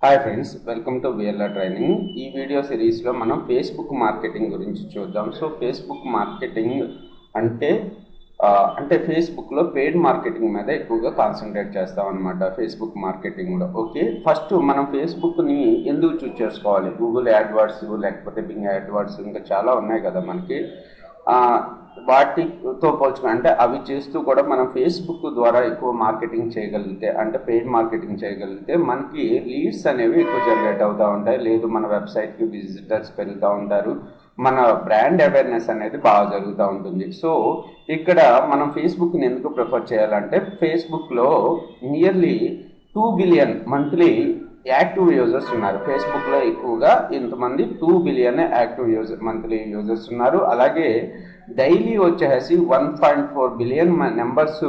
Hi friends, welcome to VLR training. ఈ video సిరీస్లో మనం ఫేస్బుక్ మార్కెటింగ్ గురించి చూద్దాం. సో ఫేస్బుక్ మార్కెటింగ్ అంటే ఫేస్బుక్లో పెయిడ్ మార్కెటింగ్ మీద ఎక్కువగా కాన్సన్ట్రేట్ చేస్తాం అనమాట. ఫేస్బుక్ మార్కెటింగ్లో ఓకే, ఫస్ట్ మనం ఫేస్బుక్ని ఎందుకు చూస్ చేసుకోవాలి? గూగుల్ యాడ్వర్డ్స్ లేకపోతే బింగ్ యాడ్వర్డ్స్ ఇంకా చాలా ఉన్నాయి కదా మనకి. వాటితో పోల్చుకుంటే అవి చేస్తూ కూడా మనం ఫేస్బుక్ ద్వారా ఎక్కువ మార్కెటింగ్ చేయగలిగితే, అంటే పెయిడ్ మార్కెటింగ్ చేయగలిగితే మనకి లీడ్స్ అనేవి ఎక్కువ జనరేట్ అవుతూ ఉంటాయి. లేదు మన వెబ్సైట్కి విజిటర్స్ పెరుగుతూ ఉంటారు, మన బ్రాండ్ అవేర్నెస్ అనేది బాగా జరుగుతూ ఉంటుంది. సో ఇక్కడ మనం ఫేస్బుక్ని ఎందుకు ప్రిఫర్ చేయాలంటే, ఫేస్బుక్లో nearly 2 billion monthly active users ఉన్నారు. ఫేస్బుక్లో ఎక్కువగా ఇంతమంది 2 బిలియన్ యాక్టివ్ మంత్లీ యూజర్స్ ఉన్నారు. అలాగే డైలీ వచ్చేసి 1.4 బిలియన్ నెంబర్స్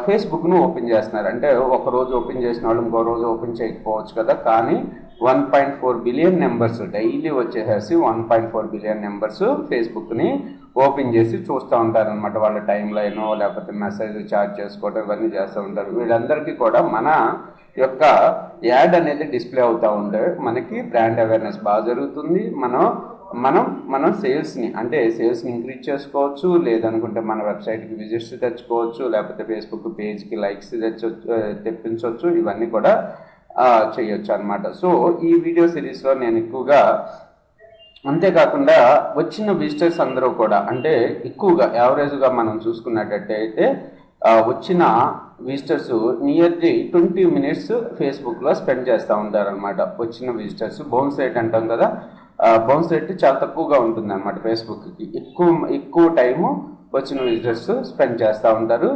ఫేస్బుక్ను ఓపెన్ చేస్తున్నారు. అంటే ఒక రోజు ఓపెన్ చేసిన వాళ్ళు ఇంకో రోజు ఓపెన్ చేయకపోవచ్చు కదా, కానీ 1.4 బిలియన్ నెంబర్స్ డైలీ వచ్చేసి 1.4 బిలియన్ నెంబర్స్ ఫేస్బుక్ని ఓపెన్ చేసి చూస్తూ ఉంటారు అనమాట. వాళ్ళ టైం లైన్ లేకపోతే మెసేజ్ చార్జ్ చేసుకోవడం ఇవన్నీ చేస్తూ ఉంటారు. వీళ్ళందరికీ కూడా మన యొక్క యాడ్ అనేది డిస్ప్లే అవుతూ ఉంటే మనకి బ్రాండ్ అవేర్నెస్ బాగా జరుగుతుంది. మనం సేల్స్ని ఇంక్రీజ్ చేసుకోవచ్చు, లేదనుకుంటే మన వెబ్సైట్కి విజిట్స్ తెచ్చుకోవచ్చు, లేకపోతే ఫేస్బుక్ పేజ్కి లైక్స్ తెప్పించవచ్చు. ఇవన్నీ కూడా చేయొచ్చు అనమాట. సో ఈ వీడియో సిరీస్లో నేను ఎక్కువగా, అంతేకాకుండా వచ్చిన విజిటర్స్ అందరూ కూడా, అంటే ఎక్కువగా యావరేజ్గా మనం చూసుకున్నట్టయితే వచ్చిన విజిటర్స్ నియర్లీ 20 మినిట్స్ ఫేస్బుక్లో స్పెండ్ చేస్తూ ఉంటారనమాట. వచ్చిన విజిటర్స్ బౌన్స్ రేట్ అంటాం కదా, బౌన్స్ రేట్ చాలా తక్కువగా ఉంటుంది అనమాట. ఫేస్బుక్కి ఎక్కువ టైము వచ్చిన విజిటర్స్ స్పెండ్ చేస్తూ ఉంటారు.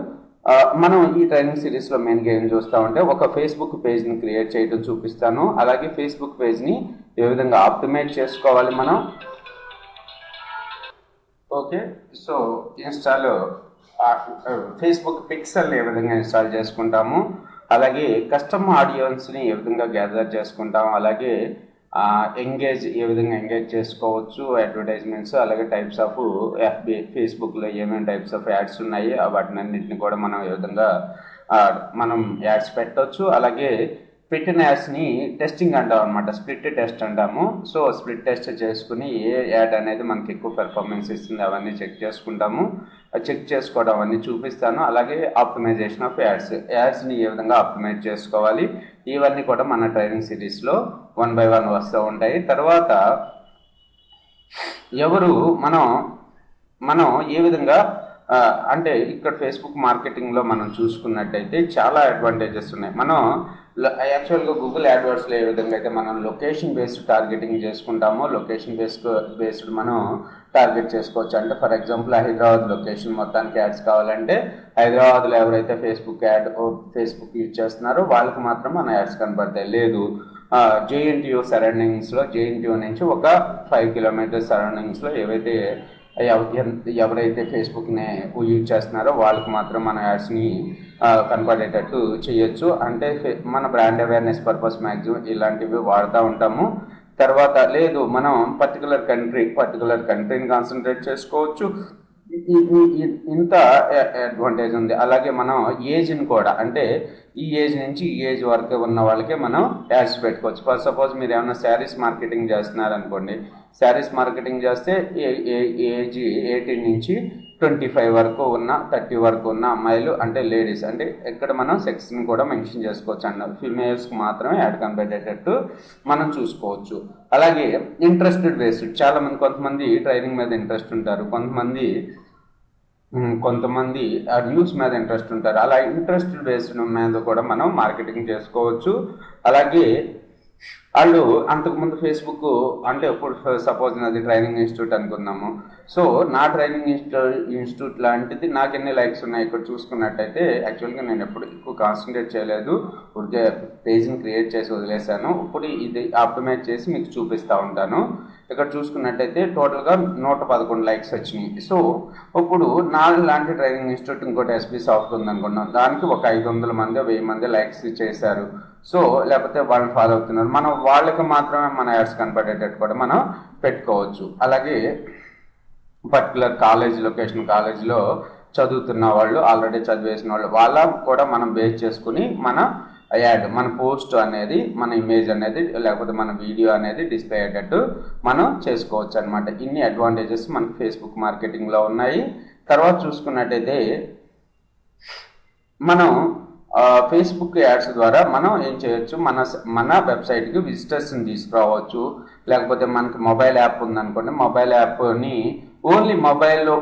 మనం ఈ ట్రైనింగ్ సిరీస్లో మెయిన్గా ఏం చూస్తామంటే, ఒక ఫేస్బుక్ పేజ్ని క్రియేట్ చేయడం చూపిస్తాను. అలాగే ఫేస్బుక్ పేజ్ని ఏ విధంగా ఆప్టిమైజ్ చేసుకోవాలి మనం. ఓకే, సో ఫేస్బుక్ పిక్సెల్ ఏ విధంగా ఇన్స్టాల్ చేసుకుంటాము, అలాగే కస్టమ్ ఆడియన్స్ని ఏ విధంగా గ్యాదర్ చేసుకుంటాము, అలాగే ఏ విధంగా ఎంగేజ్ చేసుకోవచ్చు, అడ్వర్టైజ్మెంట్స్, అలాగే టైప్స్ ఆఫ్ ఫేస్బుక్లో ఏమేమి టైప్స్ ఆఫ్ యాడ్స్ ఉన్నాయి వాటినన్నింటిని కూడా మనం ఏ విధంగా మనం యాడ్స్ పెట్టవచ్చు. అలాగే పెట్టిన యాడ్స్ని టెస్టింగ్ అంటాం అనమాట, స్ప్లిట్ టెస్ట్ అంటాము. సో స్ప్లిట్ టెస్ట్ చేసుకుని ఏ యాడ్ అనేది మనకి ఎక్కువ పెర్ఫార్మెన్స్ ఇస్తుంది అవన్నీ చెక్ చేసుకుంటాము. చెక్ చేసుకోవడం అవన్నీ చూపిస్తాను. అలాగే ఆప్టిమైజేషన్ ఆఫ్ యాడ్స్ని ఏ విధంగా ఆప్టిమైజ్ చేసుకోవాలి, ఇవన్నీ కూడా మన ట్రైనింగ్ సిరీస్లో 1 by 1 వస్తూ ఉంటాయి. తర్వాత మనం ఏ విధంగా అంటే ఇక్కడ ఫేస్బుక్ మార్కెటింగ్లో మనం చూసుకున్నట్టయితే చాలా అడ్వాంటేజెస్ ఉన్నాయి. మనం యాక్చువల్గా గూగుల్ యాడ్వర్డ్స్లో ఏ విధంగా అయితే మనం లొకేషన్ బేస్డ్ టార్గెటింగ్ చేసుకుంటామో, లొకేషన్ బేస్డ్ మనం టార్గెట్ చేసుకోవచ్చు. అంటే ఫర్ ఎగ్జాంపుల్ హైదరాబాద్ లొకేషన్ మొత్తానికి యాడ్స్ కావాలంటే, హైదరాబాద్లో ఎవరైతే ఫేస్బుక్ యూజ్ చేస్తున్నారో వాళ్ళకి మాత్రం మన యాడ్స్ కనబడతాయి. లేదు JNTU సరౌండింగ్స్లో, JNTU నుంచి ఒక 5 కిలోమీటర్స్ సరౌండింగ్స్లో ఎవరైతే ఫేస్బుక్ని యూజ్ చేస్తున్నారో వాళ్ళకి మాత్రం మన యాడ్స్ని కనపడేటట్టు చేయొచ్చు. అంటే మన బ్రాండ్ అవేర్నెస్ పర్పస్ మ్యాక్సిమం ఇలాంటివి వాడుతూ ఉంటాము. తర్వాత లేదు మనం పర్టికులర్ కంట్రీని కాన్సన్ట్రేట్ చేసుకోవచ్చు. ఇంత అడ్వాంటేజ్ ఉంది. అలాగే మనం ఏజ్ని కూడా, అంటే ఈ ఏజ్ నుంచి ఈ ఏజ్ వరకు ఉన్న వాళ్ళకే మనం యాడ్స్ పెట్టుకోవచ్చు. ఫర్ సపోజ్ మీరు ఏమైనా శారీస్ మార్కెటింగ్ చేస్తున్నారనుకోండి, శారీస్ మార్కెటింగ్ చేస్తే ఏజ్ 18 నుంచి 25 వరకు ఉన్న, 30 వరకు ఉన్న అమ్మాయిలు, అంటే లేడీస్, అంటే ఇక్కడ మనం సెక్స్ని కూడా మెన్షన్ చేసుకోవచ్చు అన్నారు. ఫీమేల్స్కి మాత్రమే యాడ్ కనిపెట్టేటట్టు మనం చూసుకోవచ్చు. అలాగే ఇంట్రెస్టెడ్ బేస్డ్, కొంతమంది ట్రైనింగ్ మీద ఇంట్రెస్ట్ ఉంటారు, కొంతమంది న్యూస్ మీద ఇంట్రెస్ట్ ఉంటారు. అలా ఇంట్రెస్ట్ బేస్డ్ మీద కూడా మనం మార్కెటింగ్ చేసుకోవచ్చు. అలాగే వాళ్ళు అంతకుముందు ఫేస్బుక్, అంటే ఇప్పుడు సపోజ్ నాది ట్రైనింగ్ ఇన్స్టిట్యూట్ అనుకున్నాము. సో నా ట్రైనింగ్ ఇన్స్టిట్యూట్ లాంటిది నాకు ఎన్ని లైక్స్ ఉన్నాయి ఇక్కడ చూసుకున్నట్టయితే, యాక్చువల్గా నేను ఎప్పుడు ఎక్కువ కాన్సన్ట్రేట్ చేయలేదు, పేజ్ని క్రియేట్ చేసి వదిలేసాను. ఇప్పుడు ఇది ఆప్టిమైజ్ చేసి మీకు చూపిస్తూ ఉంటాను. ఇక్కడ చూసుకున్నట్టయితే టోటల్గా 111 లైక్స్ వచ్చినాయి. సో ఇప్పుడు నా లాంటి ట్రైనింగ్ ఇన్స్టిట్యూట్ ఇంకోటి SB సాఫ్ట్ ఉందనుకున్నాం, దానికి ఒక 500 మంది 1000 మంది లైక్స్ చేశారు. సో లేకపోతే వాళ్ళని ఫాలో అవుతున్నారు, మనం వాళ్ళకి మాత్రమే మన యాడ్స్ కనపడేటట్టు కూడా మనం పెట్టుకోవచ్చు. అలాగే పర్టికులర్ కాలేజ్లో చదువుతున్న వాళ్ళు, ఆల్రెడీ చదివేసిన వాళ్ళు, వాళ్ళ కూడా మనం బేస్ చేసుకుని మన యాడ్ మన పోస్ట్ అనేది మన ఇమేజ్ అనేది లేకపోతే మన వీడియో అనేది డిస్ప్లే అయ్యేటట్టు మనం చేసుకోవచ్చు అనమాట. ఇన్ని అడ్వాంటేజెస్ మనకి ఫేస్బుక్ మార్కెటింగ్లో ఉన్నాయి. తర్వాత చూసుకున్నట్టయితే మనం ఫేస్బుక్ యాడ్స్ ద్వారా మనం ఏం చేయొచ్చు, మన వెబ్సైట్కి విజిటర్స్ని తీసుకురావచ్చు. లేకపోతే మనకి మొబైల్ యాప్ ఉందనుకోండి, మొబైల్ యాప్ని ఓన్లీ మొబైల్లో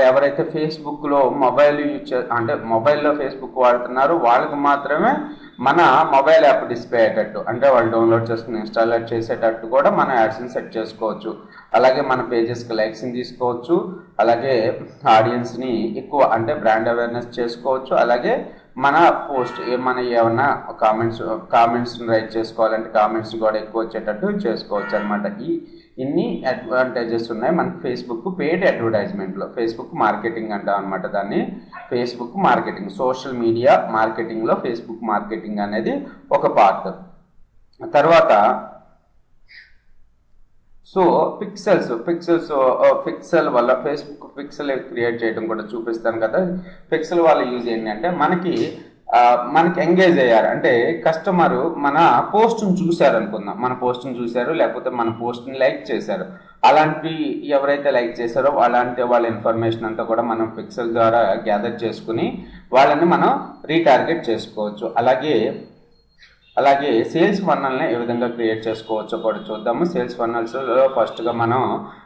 ఎవరైతే ఫేస్బుక్లో మొబైల్ అంటే మొబైల్లో ఫేస్బుక్ వాడుతున్నారో వాళ్ళకి మాత్రమే మన మొబైల్ యాప్ డిస్ప్లే అయ్యేటట్టు, అంటే వాళ్ళు డౌన్లోడ్ చేసుకుని ఇన్స్టాల్ చేసేటట్టు కూడా మన యాడ్స్ని సెట్ చేసుకోవచ్చు. అలాగే మన పేజెస్కి లైక్స్ని తీసుకోవచ్చు. అలాగే ఆడియన్స్ని ఎక్కువ అంటే బ్రాండ్ అవేర్నెస్ చేసుకోవచ్చు. అలాగే మన పోస్ట్ ఏమన్నా కామెంట్స్ని రైట్ చేసుకోవాలంటే కామెంట్స్ కూడా ఎక్కువ వచ్చేటట్టు చేసుకోవచ్చు అనమాట. ఇన్ని అడ్వాంటేజెస్ ఉన్నాయి మనకి ఫేస్బుక్ పెయిడ్ అడ్వర్టైజ్మెంట్లో. ఫేస్బుక్ మార్కెటింగ్ అంటాం అనమాట దాన్ని. ఫేస్బుక్ మార్కెటింగ్, సోషల్ మీడియా మార్కెటింగ్లో ఫేస్బుక్ మార్కెటింగ్ అనేది ఒక పార్ట్. తర్వాత సో పిక్సెల్ వల్ల ఫేస్బుక్ పిక్సెల్ క్రియేట్ చేయడం కూడా చూపిస్తాను కదా. పిక్సెల్ వల్ల యూజ్ ఏంటంటే మనకి ఎంగేజ్ అయ్యారు అంటే కస్టమరు మన పోస్ట్ని చూశారు అనుకుందాం, మన పోస్ట్ని చూశారు లేకపోతే మన పోస్ట్ని లైక్ చేశారు. అలాంటి ఎవరైతే లైక్ చేశారో వాళ్ళ ఇన్ఫర్మేషన్ అంతా కూడా మనం పిక్సెల్ ద్వారా గ్యాదర్ చేసుకుని వాళ్ళని మనం రీటార్గెట్ చేసుకోవచ్చు. అలాగే సేల్స్ ఫన్నల్ని ఏ విధంగా క్రియేట్ చేసుకోవచ్చో కూడా చూద్దాము. సేల్స్ ఫన్నల్స్లో ఫస్ట్గా మనం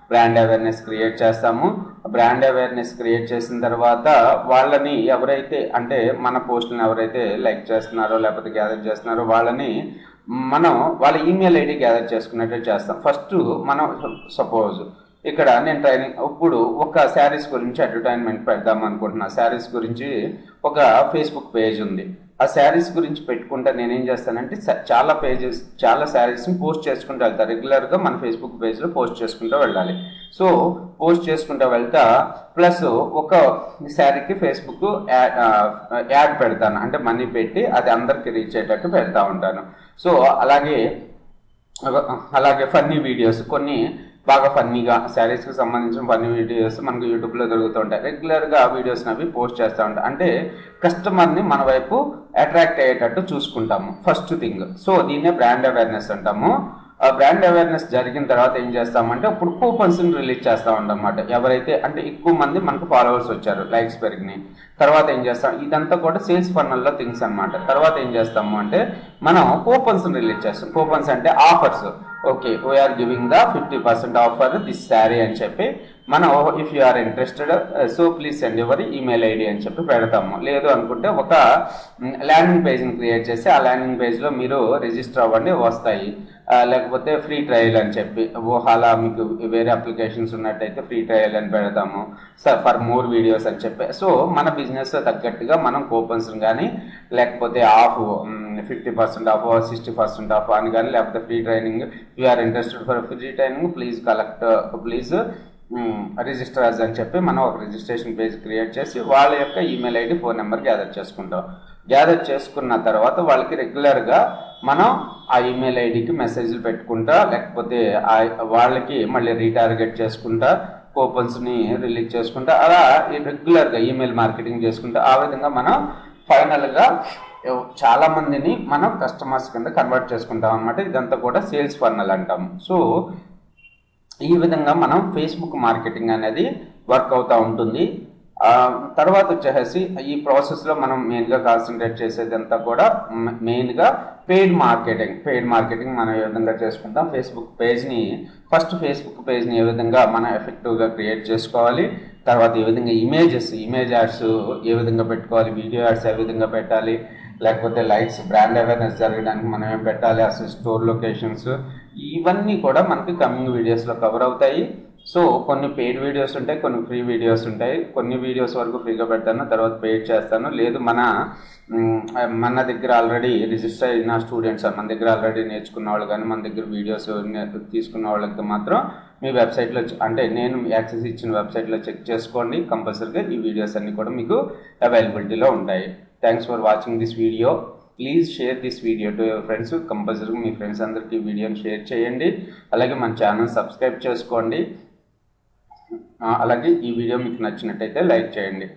బ్రాండ్ అవేర్నెస్ క్రియేట్ చేస్తాము. బ్రాండ్ అవేర్నెస్ క్రియేట్ చేసిన తర్వాత వాళ్ళని ఎవరైతే అంటే మన పోస్ట్ని ఎవరైతే లైక్ చేస్తున్నారో లేకపోతే గ్యాదర్ చేస్తున్నారో వాళ్ళని మనం వాళ్ళ ఈమెయిల్ ఐడి గ్యాదర్ చేసుకున్నట్టు చేస్తాం. ఫస్ట్ మనం సపోజ్ ఇక్కడ నేను ఇప్పుడు ఒక శారీస్ గురించి అడ్వర్టైజ్మెంట్ పెడదాం అనుకుంటున్నా. శారీస్ గురించి ఒక ఫేస్బుక్ పేజ్ ఉంది. ఆ శారీస్ గురించి పెట్టుకుంటే నేనేం చేస్తానంటే చాలా శారీస్ని పోస్ట్ చేసుకుంటూ వెళ్తాను. రెగ్యులర్గా మన ఫేస్బుక్ పేజ్లో పోస్ట్ చేసుకుంటూ వెళ్ళాలి. సో పోస్ట్ చేసుకుంటూ వెళ్తా ప్లస్ ఒక శారీకి ఫేస్బుక్ యాడ్ పెడతాను, అంటే మనీ పెట్టి అది అందరికి రీచ్ అయ్యేటట్టు పెడతా ఉంటాను. సో అలాగే ఫన్నీ వీడియోస్, కొన్ని బాగా ఫన్నీగా శారీస్కి సంబంధించిన ఫన్నీ వీడియోస్ మనకు యూట్యూబ్లో దొరుకుతుంటాయి. రెగ్యులర్గా వీడియోస్ని అవి పోస్ట్ చేస్తూ ఉంటాయి. అంటే కస్టమర్ని మన వైపు అట్రాక్ట్ అయ్యేటట్టు చూసుకుంటాము ఫస్ట్ థింగ్. సో దీన్నే బ్రాండ్ అవేర్నెస్ అంటాము. బ్రాండ్ అవేర్నెస్ జరిగిన తర్వాత ఏం చేస్తామంటే ఇప్పుడు కూపన్స్ని రిలీజ్ చేస్తూ ఉంటాం అన్నమాట. ఎవరైతే అంటే ఎక్కువ మంది మనకు ఫాలోవర్స్ వచ్చారు, లైక్స్ పెరిగినాయి, తర్వాత ఏం చేస్తాం, ఇదంతా కూడా సేల్స్ ఫన్నల్లో థింగ్స్ అనమాట. తర్వాత ఏం చేస్తాము అంటే మనం కూపన్స్ని రిలీజ్ చేస్తాం. కూపన్స్ అంటే offers. Okay, we're giving the 50% offer this saree అని చెప్పి మనం if you are interested so please send your email ID అని చెప్పి పెడతాము. లేదు అనుకుంటే ఒక ల్యాండింగ్ పేజ్ని క్రియేట్ చేసి ఆ ల్యాండింగ్ పేజ్లో మీరు రిజిస్టర్ అవ్వండి వస్తాయి, లేకపోతే ఫ్రీ ట్రయల్ అని చెప్పి అలా మీకు వేరే అప్లికేషన్స్ ఉన్నట్టయితే ఫ్రీ ట్రయల్ అని పెడతాము ఫర్ మోర్ వీడియోస్ అని చెప్పి. సో మన బిజినెస్ తగ్గట్టుగా మనం కూపన్స్ కానీ లేకపోతే ఆఫ్ 50% ఆఫ్ 60% ఆఫ్ అని కానీ లేకపోతే free training you're interested for free training please register us అని చెప్పి మనం ఒక రిజిస్ట్రేషన్ పేజ్ క్రియేట్ చేసి వాళ్ళ యొక్క email ID phone number gather చేసుకుంటాం. గ్యాదర్ చేసుకున్న తర్వాత వాళ్ళకి రెగ్యులర్గా మనం ఆ ఈమెయిల్ ఐడికి మెసేజ్లు పెట్టుకుంటా లేకపోతే వాళ్ళకి మళ్ళీ రీటార్గెట్ చేసుకుంటా కూపన్స్ని రిలీజ్ చేసుకుంటా అలా రెగ్యులర్గా ఈమెయిల్ మార్కెటింగ్ చేసుకుంటా ఆ విధంగా మనం ఫైనల్గా చాలా మందిని మనం కస్టమర్స్ కింద కన్వర్ట్ చేసుకుంటాం అనమాట. ఇదంతా కూడా సేల్స్ ఫన్నల్ అంటాము. సో ఈ విధంగా మనం ఫేస్బుక్ మార్కెటింగ్ అనేది వర్క్ అవుతూ ఉంటుంది. తర్వాత వచ్చేసి ఈ ప్రాసెస్లో మనం మెయిన్గా కాన్సన్ట్రేట్ చేసేదంతా కూడా మెయిన్గా పెయిడ్ మార్కెటింగ్ మనం ఏ విధంగా చేసుకుంటాం, ఫేస్బుక్ పేజ్ని ఏ విధంగా మనం ఎఫెక్టివ్గా క్రియేట్ చేసుకోవాలి, తర్వాత ఏ విధంగా ఇమేజ్ యాడ్స్ ఏ విధంగా పెట్టుకోవాలి, వీడియో యాడ్స్ ఏ విధంగా పెట్టాలి, లేకపోతే లైక్స్ బ్రాండ్ అవేర్నెస్ జరగడానికి మనం ఏం పెట్టాలి, అసలు స్టోర్ లొకేషన్స్, ఇవన్నీ కూడా మనకి కమింగ్ వీడియోస్లో కవర్ అవుతాయి. సో కొన్ని పెయిడ్ వీడియోస్ ఉంటాయి, కొన్ని ఫ్రీ వీడియోస్ ఉంటాయి. కొన్ని వీడియోస్ వరకు ఫ్రీగా పెడతాను, తర్వాత పెయిడ్ చేస్తాను. లేదు మన దగ్గర ఆల్రెడీ రిజిస్టర్ అయిన స్టూడెంట్స్, మన దగ్గర ఆల్రెడీ నేర్చుకున్న వాళ్ళు కానీ మన దగ్గర వీడియోస్ తీసుకున్న వాళ్ళకి మాత్రం మీ వెబ్సైట్లో అంటే నేను యాక్సెస్ ఇచ్చిన వెబ్సైట్లో చెక్ చేసుకోండి. కంపల్సరీగా ఈ వీడియోస్ అన్నీ కూడా మీకు అవైలబిలిటీలో ఉంటాయి. Thanks for watching this video. Please share this video to your friends. కంపల్సరీగా మీ ఫ్రెండ్స్ అందరికీ ఈ వీడియోని షేర్ చేయండి. అలాగే మన ఛానల్ సబ్స్క్రైబ్ చేసుకోండి. అలాగే ఈ వీడియో మీకు నచ్చినట్టయితే లైక్ చేయండి.